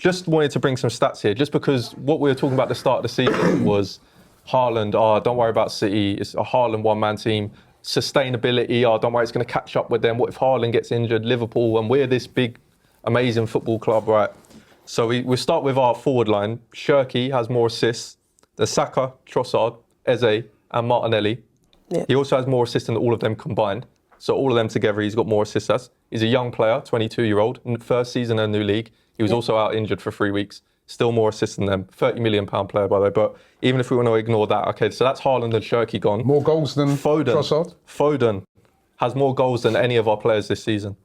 just wanted to bring some stats here, just because what we were talking about at the start of the season was Haaland, don't worry about City, it's a Haaland one-man team. Sustainability, don't worry, it's going to catch up with them. What if Haaland gets injured, Liverpool, and we're this big, amazing football club, right? So we start with our forward line. Shirky has more assists than Saka, Trossard, Eze, and Martinelli. Yeah. He also has more assists than all of them combined. So all of them together, he's got more assists as. He's a young player, 22-year-old, first season in a new league. He was also out injured for 3 weeks. Still more assists than them. £30 million player, by the way. But even if we want to ignore that, okay, so that's Haaland and Shirky gone. More goals than Trossard? Foden has more goals than any of our players this season.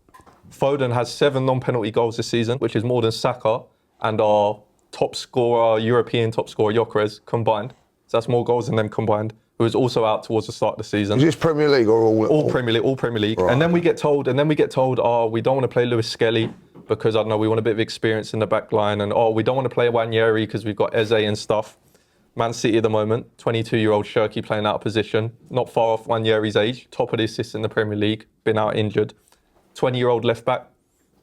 Foden has 7 non-penalty goals this season, which is more than Saka and our top scorer, European top scorer, Gyökeres, combined. So that's more goals than them combined, who was also out towards the start of the season. Is this Premier League or all Premier League? All Premier League. Right. And then we get told, we don't want to play Lewis Skelly because, I don't know, we want a bit of experience in the back line. And, we don't want to play Wanyeri because we've got Eze and stuff. Man City at the moment, 22-year-old Shirky playing out of position, not far off Wanyeri's age, top of the assists in the Premier League, been out injured. 20-year-old left-back,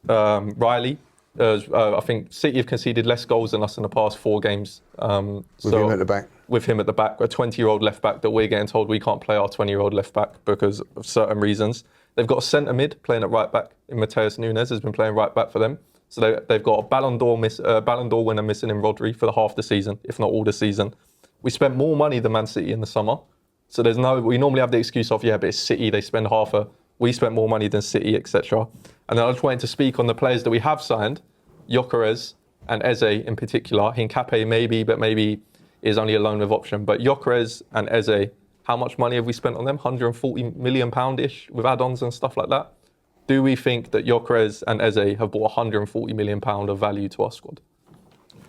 Riley. I think City have conceded less goals than us in the past 4 games. With him at the back? With him at the back, a 20-year-old left-back that we're getting told we can't play our 20-year-old left-back because of certain reasons. They've got a centre mid playing at right-back in Mateus Nunes, has been playing right-back for them. So they've got a Ballon d'Or winner missing in Rodri for the half the season, if not all the season. We spent more money than Man City in the summer. So we normally have the excuse of, but it's City, they spend we spent more money than City, etc. And then I just wanted to speak on the players that we have signed, Gyökeres and Eze in particular. Hincapié maybe, but maybe is only a loan with option. But Gyökeres and Eze, how much money have we spent on them? £140 million-ish with add-ons and stuff like that. Do we think that Gyökeres and Eze have brought £140 million of value to our squad?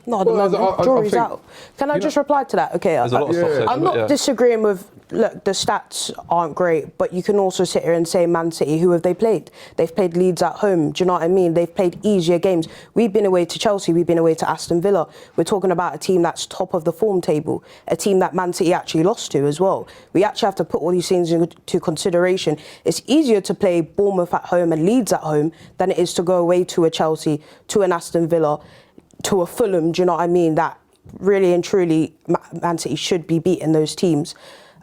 No, the jury's out. Can I just reply to that? Okay, there's a lot of stuff said, I'm not disagreeing with, look, the stats aren't great, but you can also sit here and say Man City, who have they played? They've played Leeds at home, do you know what I mean? They've played easier games. We've been away to Chelsea, we've been away to Aston Villa. We're talking about a team that's top of the form table, a team that Man City actually lost to as well. We actually have to put all these things into consideration. It's easier to play Bournemouth at home and Leeds at home than it is to go away to a Chelsea, to an Aston Villa, to a Fulham, do you know what I mean? That really and truly, Man City should be beating those teams.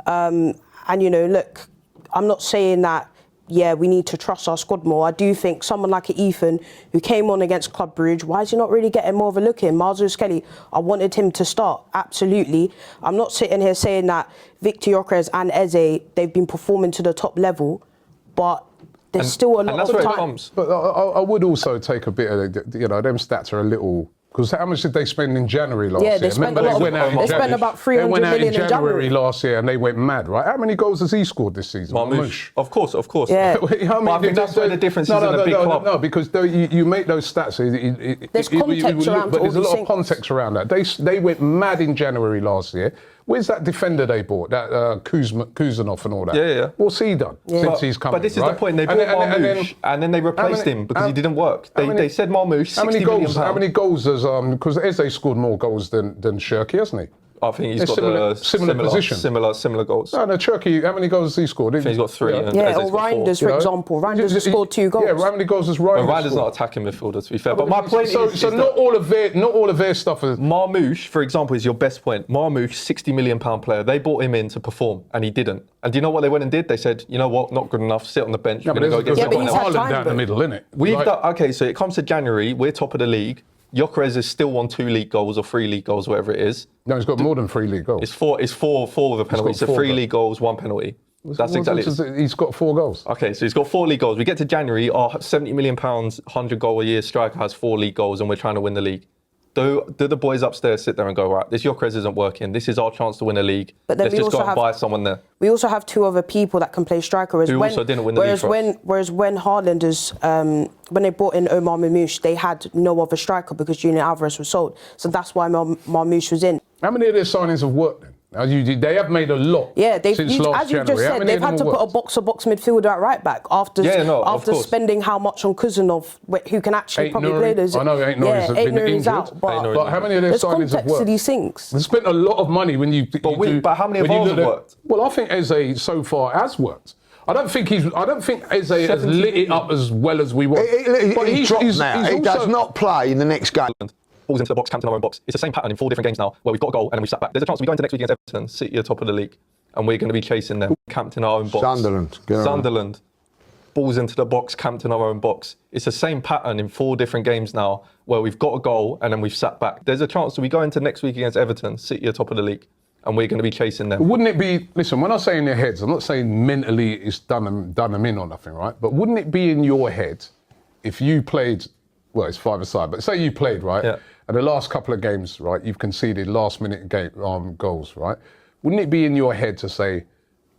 And, look, I'm not saying that, we need to trust our squad more. I do think someone like Ethan, who came on against Club Brugge, why is he not really getting more of a look in? Marzo Skelly, I wanted him to start, absolutely. I'm not sitting here saying that Victor Gyökeres and Eze, they've been performing to the top level, but there's still a lot of time. But I would also take a bit of, them stats are a little... Because how much did they spend in January last year? They spent about 300 million in January last year and they went mad, right? How many goals has he scored this season? Marmoush. Of course. Yeah. I think that's where the difference is in a big club. No, because you make those stats. There's context around but there's a lot of context around that. They went mad in January last year. Where's that defender they bought? That Kuzanov and all that? Yeah. What's he done since he's come? But this is the point. They bought Marmoush and then they replaced him because he didn't work. They said Marmoush, £60 million. How many goals has... Because Eze scored more goals than Shirky, hasn't he? I think he's got similar position. Similar goals. No, Shirky, how many goals has he scored? I think he's got 3. Or Reinders, for example. Reinders has scored 2 goals. Yeah, how many goals has Reinders Reinders not attacking midfielder, to be fair. But my point is... So not all of their stuff is... Marmoush, for example, is your best point. Marmoush, £60 million player. They bought him in to perform, and he didn't. And do you know what they went and did? They said, you know what, not good enough, sit on the bench. But he's Haaland down the middle, isn't it? Okay, so it comes to January, we're top of the league. Gyökeres has still won 2 league goals or 3 league goals, whatever it is. No, he's got more than 3 league goals. It's four with a penalty. So 3 league goals, 1 penalty. That's exactly it. He's got 4 goals. Okay, so he's got 4 league goals. We get to January, our £70 million, 100 goal a year striker has 4 league goals and we're trying to win the league. Do the boys upstairs sit there and go, right, this Gyökeres isn't working. This is our chance to win a league. But then let's just go and buy someone there. We also have 2 other people that can play striker. Who also didn't win the league for us. Whereas when Haaland is, when they brought in Omar Marmoush, they had no other striker because Julian Alvarez was sold. So that's why Marmoush was in. How many of their signings have worked then? They have made a lot. Yeah, since last as you just said, they've had to put a box-to-box midfielder at right back after spending how much on Kuzanov, who can actually probably play those. I know Aït-Nouri has been injured. Out, but how many of their signings have worked? To these things. They spent a lot of money when you. But how many of ours have worked? Well, I think Eze so far has worked. I don't think Eze has lit it up as well as we want. He's dropped now. He does not play in the next game. balls into the box, camped in our own box. It's the same pattern in 4 different games now where we've got a goal and then we've sat back. There's a chance we go into next week against Everton, City are top of the league, and we're going to be chasing them, camped in our own box. Sunderland. Balls into the box, camped in our own box. It's the same pattern in 4 different games now where we've got a goal and then we've sat back. There's a chance that we go into next week against Everton, City are top of the league, and we're going to be chasing them. Wouldn't it be, listen, when I say in their heads, I'm not saying mentally it's done them in or nothing, right? But wouldn't it be in your head if you played, well, it's 5-a-side, but say you played, right? Yeah. And the last couple of games, right, you've conceded last-minute goals, right? Wouldn't it be in your head to say,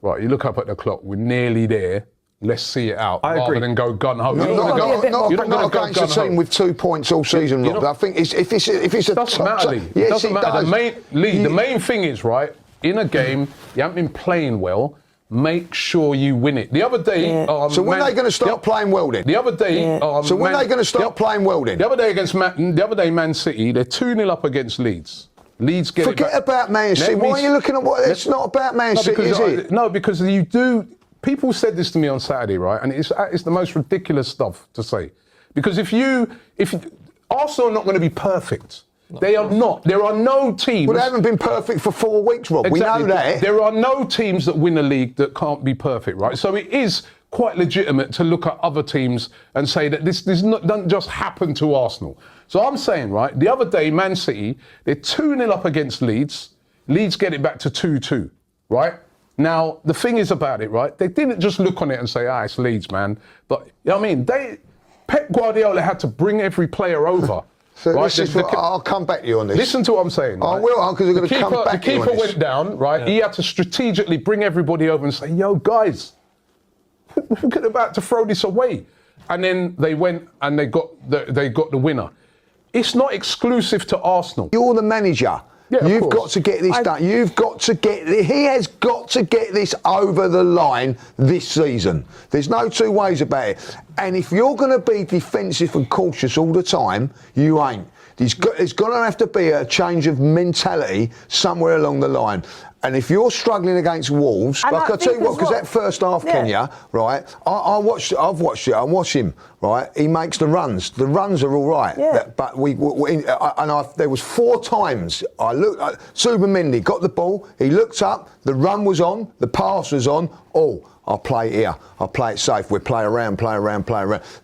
right, you look up at the clock, we're nearly there, let's see it out, rather than go gun ho. Not against a team with 2 points all season, Rob. I think if it's a doesn't matter, Lee. Yes, doesn't it matter. does. The main thing is, right, in a game, you haven't been playing well, make sure you win it. The other day... so when are they going to start playing well then? The other day... so when are they going to start playing well then? The other day, Man City, they're 2-0 up against Leeds. Leeds get Forget about Man City. Why are you looking at what... It's not about Man City, is it? No, because you do... People said this to me on Saturday, right? And it's the most ridiculous stuff to say. Because if Arsenal are not going to be perfect. They are not. There are no teams... Well, they haven't been perfect for 4 weeks, Rob. Exactly. We know that. There are no teams that win a league that can't be perfect, right? So it is quite legitimate to look at other teams and say that this doesn't just happen to Arsenal. So I'm saying, right, the other day, Man City, they're 2-0 up against Leeds. Leeds get it back to 2-2, right? Now, the thing is about it, right, they didn't just look on it and say, it's Leeds, man. But, you know what I mean? Pep Guardiola had to bring every player over. So right? I'll come back to you on this. Listen to what I'm saying. I will, because I'm going to come back to you on this. The keeper went down, right? Yeah. He had to strategically bring everybody over and say, yo, guys, we're about to throw this away. And then they went and they got the winner. It's not exclusive to Arsenal. You're the manager. Yeah, You've got to get this done. He has got to get this over the line this season. There's no 2 ways about it. And if you're going to be defensive and cautious all the time, you ain't. There's going to have to be a change of mentality somewhere along the line. And if you're struggling against Wolves, and like I tell you what, because that first half, Kenya, right? I've watched it. I watch him, right? He makes the runs. The runs are all right. Yeah. But there was 4 times I looked. Subamendi got the ball. He looked up. The run was on. The pass was on. I'll play it here. I'll play it safe. We'll play around.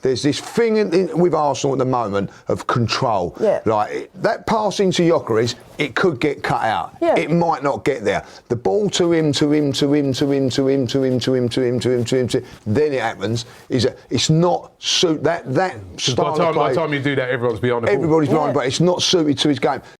There's this thing with Arsenal at the moment of control. Yeah. Like that pass into Gyökeres, it could get cut out. Yeah. It might not get there. The ball to him. Then it happens. It's not suit that style of play. By the time you do that, everyone's beyond the ball. Everybody's behind, but it's not suited to his game.